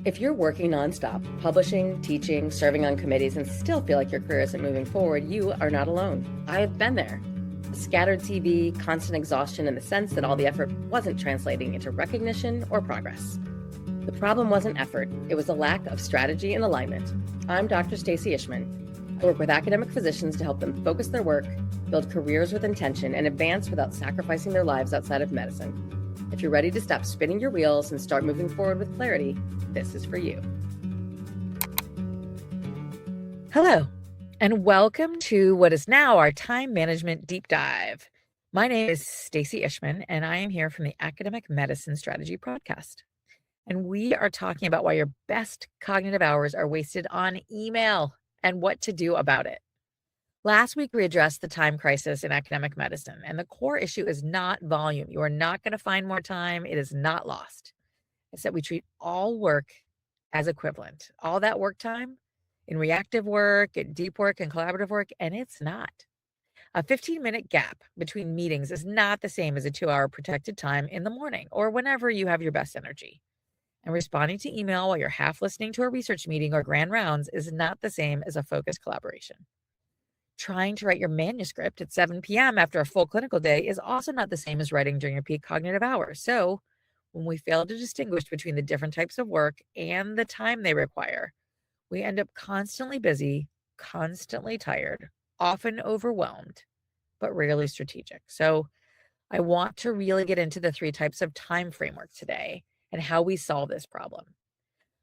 If you're working nonstop, publishing, teaching, serving on committees, and still feel like your career isn't moving forward, you are not alone. I have been there. Scattered TV, constant exhaustion, and the sense that all the effort wasn't translating into recognition or progress. The problem wasn't effort, it was a lack of strategy and alignment. I'm Dr. Stacy Ishman. I work with academic physicians to help them focus their work, build careers with intention, and advance without sacrificing their lives outside of medicine. If you're ready to stop spinning your wheels and start moving forward with clarity, this is for you. Hello, and welcome to what is now our time management deep dive. My name is Stacy Ishman, and I am here from the Academic Medicine Strategy Podcast. And we are talking about why your best cognitive hours are wasted on email and what to do about it. Last week, we addressed the time crisis in academic medicine, and the core issue is not volume. You are not going to find more time. It is not lost. It's that we treat all work as equivalent. All that work time in reactive work, in deep work, and collaborative work, and it's not. A 15-minute gap between meetings is not the same as a 2-hour protected time in the morning or whenever you have your best energy. And responding to email while you're half listening to a research meeting or grand rounds is not the same as a focused collaboration. Trying to write your manuscript at 7 p.m. after a full clinical day is also not the same as writing during your peak cognitive hours. So when we fail to distinguish between the different types of work and the time they require, we end up constantly busy, constantly tired, often overwhelmed, but rarely strategic. So I want to really get into the 3 types of time framework today and how we solve this problem.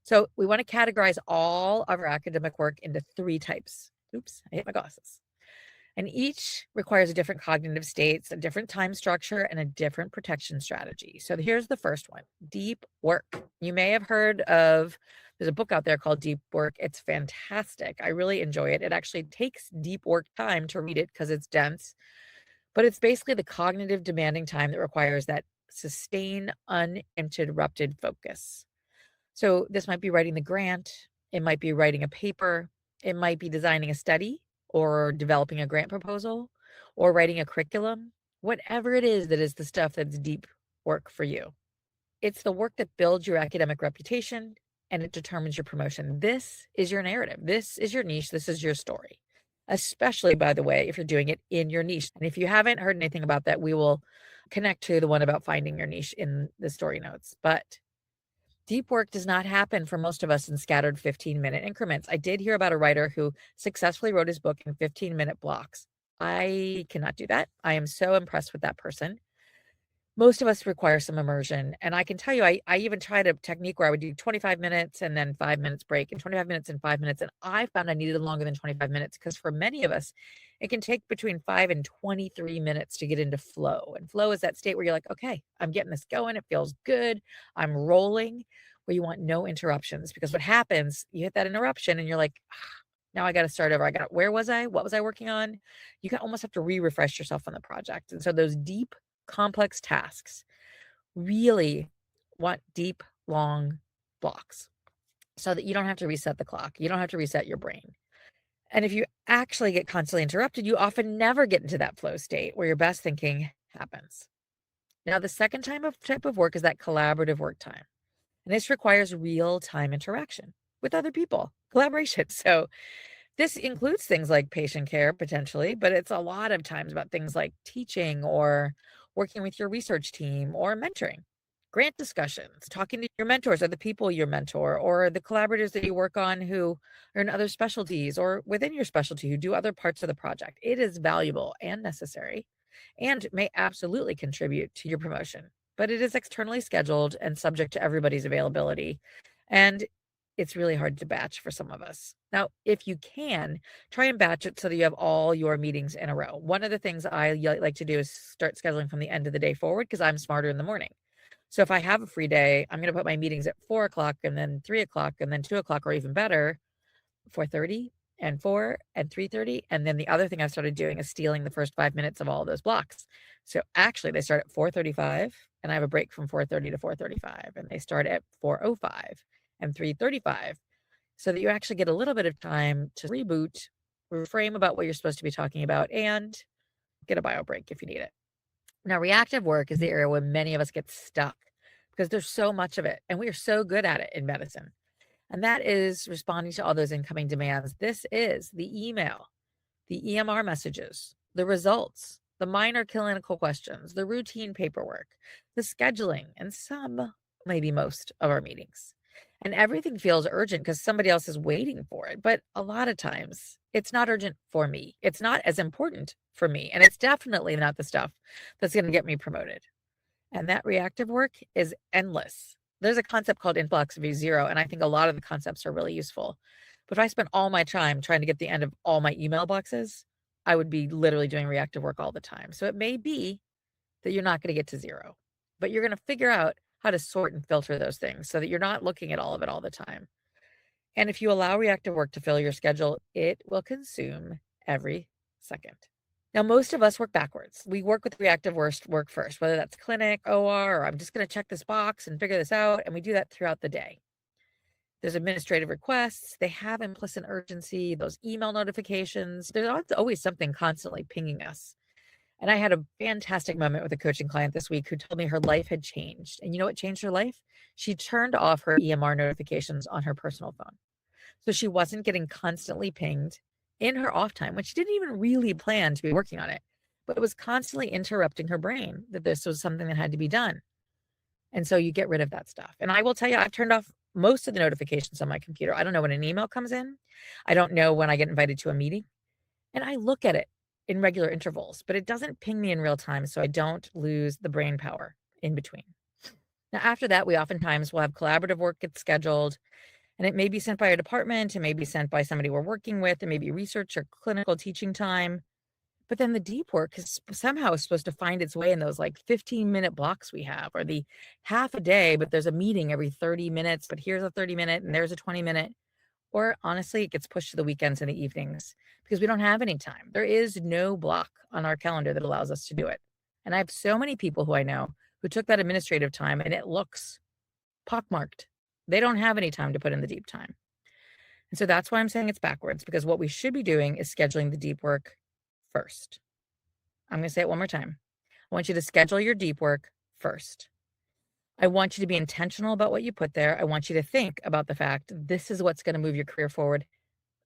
So we want to categorize all of our academic work into 3 types. Oops, I hit my glasses. And each requires a different cognitive states, a different time structure, and a different protection strategy. So here's the first one, deep work. You may have heard of, there's a book out there called Deep Work. It's fantastic. I really enjoy it. It actually takes deep work time to read it because it's dense, but it's basically the cognitive demanding time that requires that sustained, uninterrupted focus. So this might be writing the grant, it might be writing a paper, it might be designing a study or developing a grant proposal or writing a curriculum, whatever it is that is the stuff that's deep work for you. It's the work that builds your academic reputation and it determines your promotion. This is your narrative. This is your niche. This is your story, especially, by the way, if you're doing it in your niche. And if you haven't heard anything about that, we will connect to the one about finding your niche in the story notes. But deep work does not happen for most of us in scattered 15-minute increments. I did hear about a writer who successfully wrote his book in 15-minute blocks. I cannot do that. I am so impressed with that person. Most of us require some immersion. And I can tell you, I even tried a technique where I would do 25 minutes and then 5 minutes break and 25 minutes and 5 minutes. And I found I needed longer than 25 minutes because for many of us, it can take between 5 and 23 minutes to get into flow. And flow is that state where you're like, okay, I'm getting this going. It feels good. I'm rolling, where you want no interruptions. Because what happens, you hit that interruption and you're like, now I got to start over. Where was I? What was I working on? You almost have to refresh yourself on the project. And so those deep, complex tasks really want deep, long blocks so that you don't have to reset the clock. You don't have to reset your brain. And if you actually get constantly interrupted, you often never get into that flow state where your best thinking happens. Now, the second type of work is that collaborative work time. And this requires real-time interaction with other people, collaboration. So this includes things like patient care potentially, but it's a lot of times about things like teaching or working with your research team or mentoring, grant discussions, talking to your mentors or the people you mentor or the collaborators that you work on who are in other specialties or within your specialty who do other parts of the project. It is valuable and necessary and may absolutely contribute to your promotion, but it is externally scheduled and subject to everybody's availability. And it's really hard to batch for some of us. Now, if you can, try and batch it so that you have all your meetings in a row. One of the things I like to do is start scheduling from the end of the day forward because I'm smarter in the morning. So if I have a free day, I'm going to put my meetings at 4 o'clock and then 3 o'clock and then 2 o'clock, or even better, 4:30 and 4 and 3:30. And then the other thing I started doing is stealing the first 5 minutes of all of those blocks. So actually they start at 4:35 and I have a break from 4:30 to 4:35 and they start at 4:05 and 3:35 so that you actually get a little bit of time to reboot, reframe about what you're supposed to be talking about, and get a bio break if you need it. Now, reactive work is the area where many of us get stuck because there's so much of it and we are so good at it in medicine. And that is responding to all those incoming demands. This is the email, the EMR messages, the results, the minor clinical questions, the routine paperwork, the scheduling, and some, maybe most of our meetings. And everything feels urgent because somebody else is waiting for it. But a lot of times it's not urgent for me. It's not as important for me. And it's definitely not the stuff that's going to get me promoted. And that reactive work is endless. There's a concept called influx v0, and I think a lot of the concepts are really useful. But if I spent all my time trying to get the end of all my email boxes, I would be literally doing reactive work all the time. So it may be that you're not going to get to zero, but you're going to figure out how to sort and filter those things so that you're not looking at all of it all the time. And if you allow reactive work to fill your schedule, it will consume every second. Now, most of us work backwards. We work with reactive work first, whether that's clinic, OR, or I'm just going to check this box and figure this out. And we do that throughout the day. There's administrative requests. They have implicit urgency, those email notifications. There's always something constantly pinging us. And I had a fantastic moment with a coaching client this week who told me her life had changed. And you know what changed her life? She turned off her EMR notifications on her personal phone. So she wasn't getting constantly pinged in her off time when she didn't even really plan to be working on it, but it was constantly interrupting her brain that this was something that had to be done. And so you get rid of that stuff. And I will tell you, I've turned off most of the notifications on my computer. I don't know when an email comes in. I don't know when I get invited to a meeting. And I look at it in regular intervals, but it doesn't ping me in real time. So I don't lose the brain power in between. Now, after that, we oftentimes will have collaborative work get scheduled. And it may be sent by a department, it may be sent by somebody we're working with, it may be research or clinical teaching time. But then the deep work is somehow supposed to find its way in those like 15-minute blocks we have, or the half a day, but there's a meeting every 30 minutes, but here's a 30-minute and there's a 20-minute. Or honestly, it gets pushed to the weekends and the evenings because we don't have any time. There is no block on our calendar that allows us to do it. And I have so many people who I know who took that administrative time and it looks pockmarked. They don't have any time to put in the deep time. And so that's why I'm saying it's backwards, because what we should be doing is scheduling the deep work first. I'm going to say it one more time. I want you to schedule your deep work first. I want you to be intentional about what you put there. I want you to think about the fact this is what's going to move your career forward.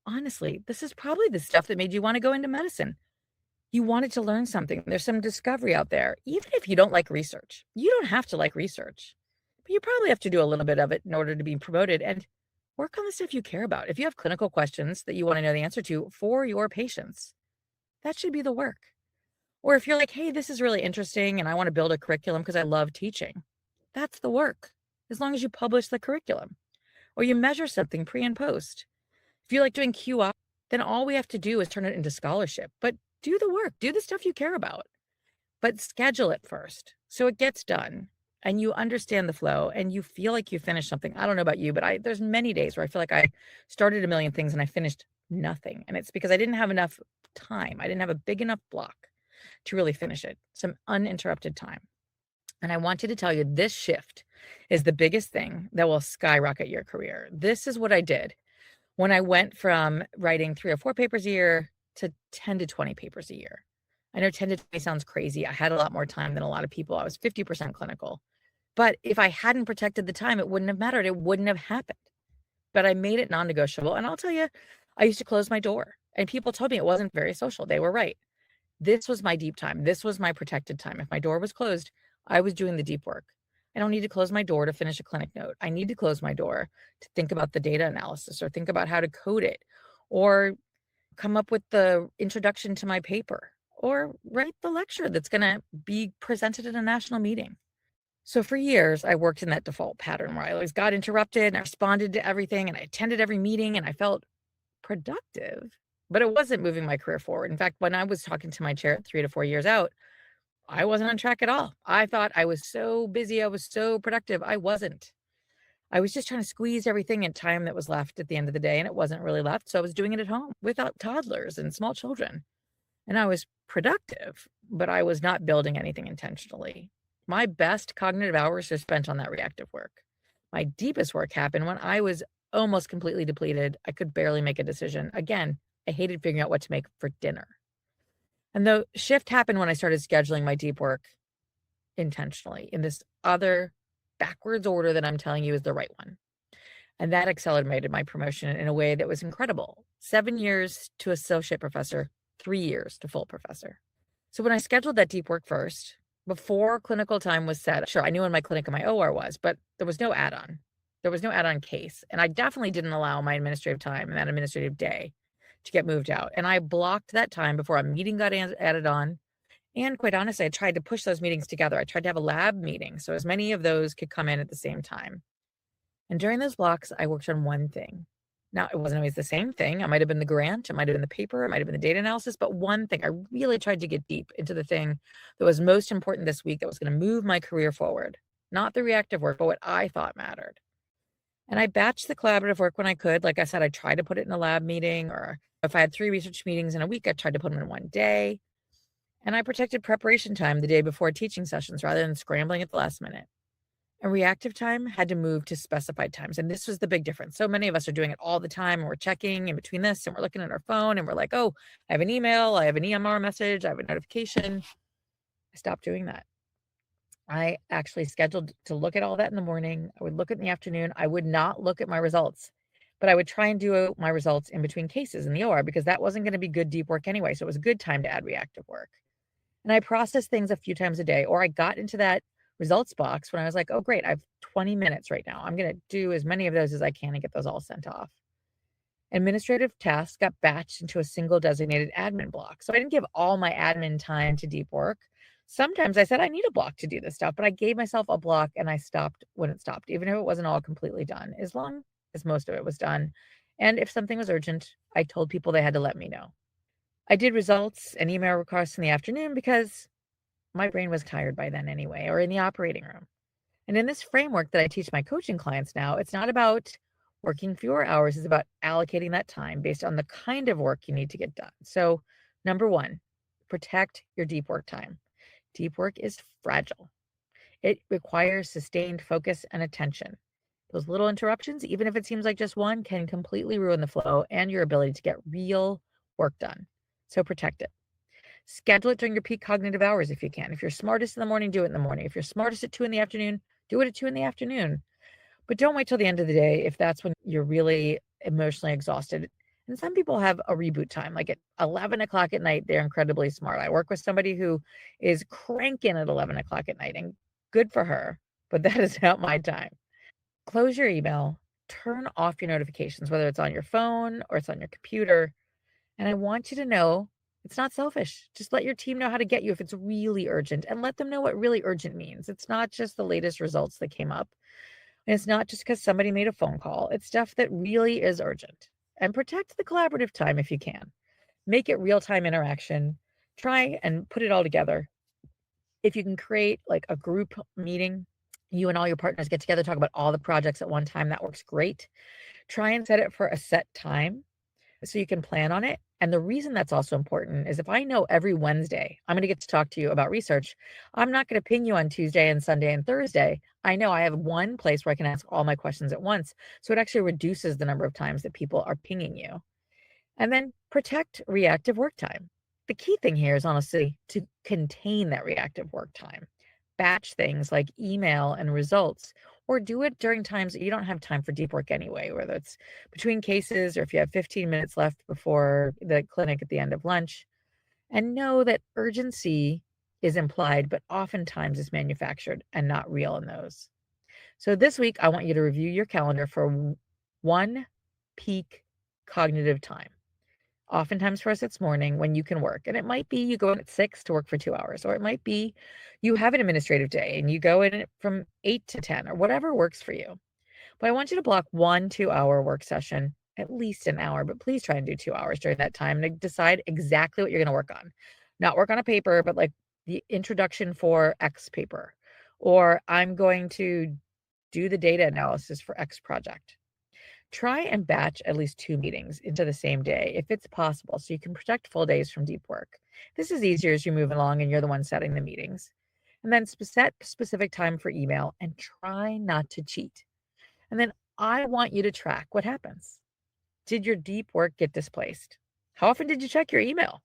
Honestly, this is probably the stuff that made you want to go into medicine. You wanted to learn something. There's some discovery out there. Even if you don't like research, you don't have to like research, but you probably have to do a little bit of it in order to be promoted and work on the stuff you care about. If you have clinical questions that you want to know the answer to for your patients, that should be the work. Or if you're like, hey, this is really interesting and I want to build a curriculum because I love teaching, that's the work, as long as you publish the curriculum or you measure something pre and post. If you like doing QI, then all we have to do is turn it into scholarship. But do the work, do the stuff you care about, but schedule it first so it gets done and you understand the flow and you feel like you finished something. I don't know about you, but there's many days where I feel like I started a million things and I finished nothing. And it's because I didn't have enough time. I didn't have a big enough block to really finish it, some uninterrupted time. And I wanted to tell you this shift is the biggest thing that will skyrocket your career. This is what I did when I went from writing 3 or 4 papers a year to 10 to 20 papers a year. I know 10 to 20 sounds crazy. I had a lot more time than a lot of people. I was 50% clinical. But if I hadn't protected the time, it wouldn't have mattered. It wouldn't have happened. But I made it non-negotiable. And I'll tell you, I used to close my door. And people told me it wasn't very social. They were right. This was my deep time. This was my protected time. If my door was closed, I was doing the deep work. I don't need to close my door to finish a clinic note. I need to close my door to think about the data analysis or think about how to code it or come up with the introduction to my paper or write the lecture that's going to be presented at a national meeting. So for years, I worked in that default pattern where I always got interrupted and I responded to everything and I attended every meeting and I felt productive, but it wasn't moving my career forward. In fact, when I was talking to my chair at 3 to 4 years out, I wasn't on track at all. I thought I was so busy. I was so productive. I wasn't. I was just trying to squeeze everything in time that was left at the end of the day, and it wasn't really left. So I was doing it at home without toddlers and small children. And I was productive, but I was not building anything intentionally. My best cognitive hours are spent on that reactive work. My deepest work happened when I was almost completely depleted. I could barely make a decision. Again, I hated figuring out what to make for dinner. And the shift happened when I started scheduling my deep work intentionally in this other backwards order that I'm telling you is the right one. And that accelerated my promotion in a way that was incredible. 7 years to associate professor, 3 years to full professor. So when I scheduled that deep work first, before clinical time was set, sure, I knew when my clinic and my OR was, but there was no add-on. There was no add-on case. And I definitely didn't allow my administrative time and that administrative day to get moved out. And I blocked that time before a meeting got added on. And quite honestly, I tried to push those meetings together. I tried to have a lab meeting so as many of those could come in at the same time. And during those blocks, I worked on one thing. Now, it wasn't always the same thing. It might have been the grant, it might have been the paper, it might have been the data analysis, but one thing, I really tried to get deep into the thing that was most important this week that was going to move my career forward. Not the reactive work, but what I thought mattered. And I batched the collaborative work when I could. Like I said, I tried to put it in a lab meeting, or if I had 3 research meetings in a week, I tried to put them in one day. And I protected preparation time the day before teaching sessions rather than scrambling at the last minute. And reactive time had to move to specified times. And this was the big difference. So many of us are doing it all the time. And we're checking in between this and we're looking at our phone and we're like, oh, I have an email, I have an EMR message, I have a notification. I stopped doing that. I actually scheduled to look at all that in the morning. I would look at in the afternoon. I would not look at my results, but I would try and do my results in between cases in the OR because that wasn't going to be good deep work anyway. So it was a good time to add reactive work. And I processed things a few times a day, or I got into that results box when I was like, oh, great, I have 20 minutes right now. I'm going to do as many of those as I can and get those all sent off. Administrative tasks got batched into a single designated admin block. So I didn't give all my admin time to deep work. Sometimes I said, I need a block to do this stuff, but I gave myself a block and I stopped when it stopped, even if it wasn't all completely done, as long as most of it was done. And if something was urgent, I told people they had to let me know. I did results and email requests in the afternoon because my brain was tired by then anyway, or in the operating room. And in this framework that I teach my coaching clients now, it's not about working fewer hours, it's about allocating that time based on the kind of work you need to get done. So, number one, protect your deep work time. Deep work is fragile. It requires sustained focus and attention. Those little interruptions, even if it seems like just one, can completely ruin the flow and your ability to get real work done. So protect it. Schedule it during your peak cognitive hours if you can. If you're smartest in the morning, do it in the morning. If you're smartest at 2 in the afternoon, do it at 2 in the afternoon. But don't wait till the end of the day if that's when you're really emotionally exhausted. And some people have a reboot time, like at 11 o'clock at night, they're incredibly smart. I work with somebody who is cranking at 11 o'clock at night, and good for her, but that is not my time. Close your email, turn off your notifications, whether it's on your phone or it's on your computer. And I want you to know it's not selfish. Just let your team know how to get you if it's really urgent and let them know what really urgent means. It's not just the latest results that came up. And it's not just because somebody made a phone call. It's stuff that really is urgent. And protect the collaborative time if you can. Make it real-time interaction. Try and put it all together. If you can create like a group meeting, you and all your partners get together, talk about all the projects at one time. That works great. Try and set it for a set time so you can plan on it. And the reason that's also important is if I know every Wednesday I'm going to get to talk to you about research, I'm not going to ping you on Tuesday and Sunday and Thursday. I know I have one place where I can ask all my questions at once. So it actually reduces the number of times that people are pinging you. And then protect reactive work time. The key thing here is honestly to contain that reactive work time. Batch things like email and results, or do it during times that you don't have time for deep work anyway, whether it's between cases or if you have 15 minutes left before the clinic at the end of lunch. And know that urgency is implied, but oftentimes is manufactured and not real in those. So this week, I want you to review your calendar for one peak cognitive time. Oftentimes for us, it's morning when you can work. And it might be you go in at 6 to work for 2 hours, or it might be you have an administrative day and you go in from 8 to 10, or whatever works for you. But I want you to block 1 2-hour work session, at least an hour, but please try and do 2 hours during that time to decide exactly what you're going to work on. Not work on a paper, but like the introduction for X paper, or I'm going to do the data analysis for X project. Try and batch at least 2 meetings into the same day if it's possible so you can protect full days from deep work. This is easier as you move along and you're the one setting the meetings. And then set specific time for email and try not to cheat. And then I want you to track what happens. Did your deep work get displaced? How often did you check your email?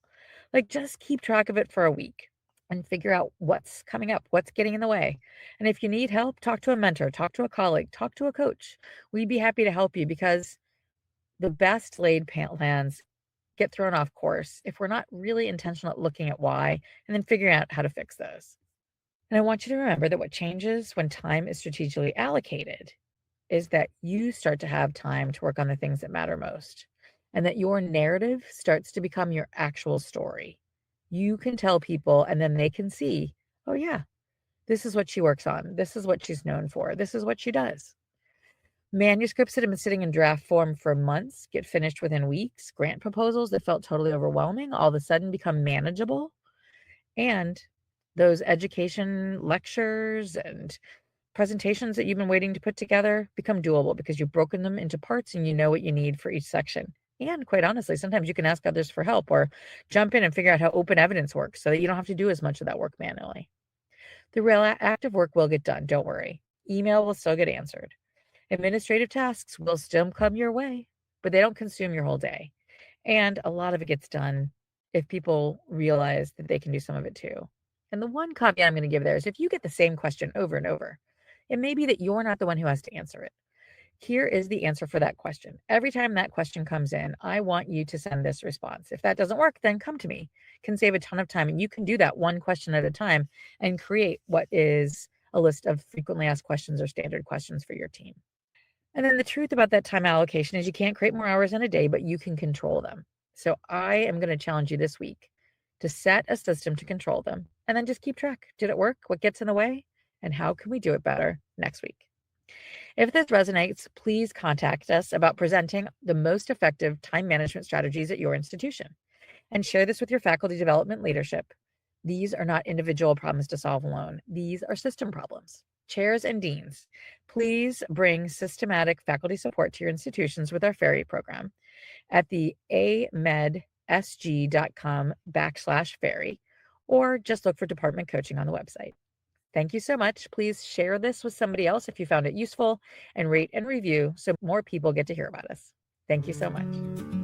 Like just keep track of it for a week. and figure out what's coming up, what's getting in the way. And if you need help, talk to a mentor, talk to a colleague, talk to a coach. We'd be happy to help you because the best laid plans get thrown off course if we're not really intentional at looking at why and then figuring out how to fix those. And I want you to remember that what changes when time is strategically allocated is that you start to have time to work on the things that matter most, and that your narrative starts to become your actual story. You can tell people, and then they can see, oh, yeah, this is what she works on. This is what she's known for. This is what she does. Manuscripts that have been sitting in draft form for months get finished within weeks. Grant proposals that felt totally overwhelming all of a sudden become manageable. And those education lectures and presentations that you've been waiting to put together become doable because you've broken them into parts and you know what you need for each section. And quite honestly, sometimes you can ask others for help or jump in and figure out how open evidence works so that you don't have to do as much of that work manually. The real active work will get done, don't worry. Email will still get answered. Administrative tasks will still come your way, but they don't consume your whole day. And a lot of it gets done if people realize that they can do some of it too. And the one caveat I'm going to give there is if you get the same question over and over, it may be that you're not the one who has to answer it. Here is the answer for that question. Every time that question comes in, I want you to send this response. If that doesn't work, then come to me. Can save a ton of time. And you can do that one question at a time and create what is a list of frequently asked questions or standard questions for your team. And then the truth about that time allocation is you can't create more hours in a day, but you can control them. So I am going to challenge you this week to set a system to control them and then just keep track. Did it work? What gets in the way? And how can we do it better next week? If this resonates, please contact us about presenting the most effective time management strategies at your institution and share this with your faculty development leadership. These are not individual problems to solve alone. These are system problems. Chairs and deans, please bring systematic faculty support to your institutions with our ferry program at the amedsg.com/ferry, or just look for department coaching on the website. Thank you so much. Please share this with somebody else if you found it useful, and rate and review so more people get to hear about us. Thank you so much.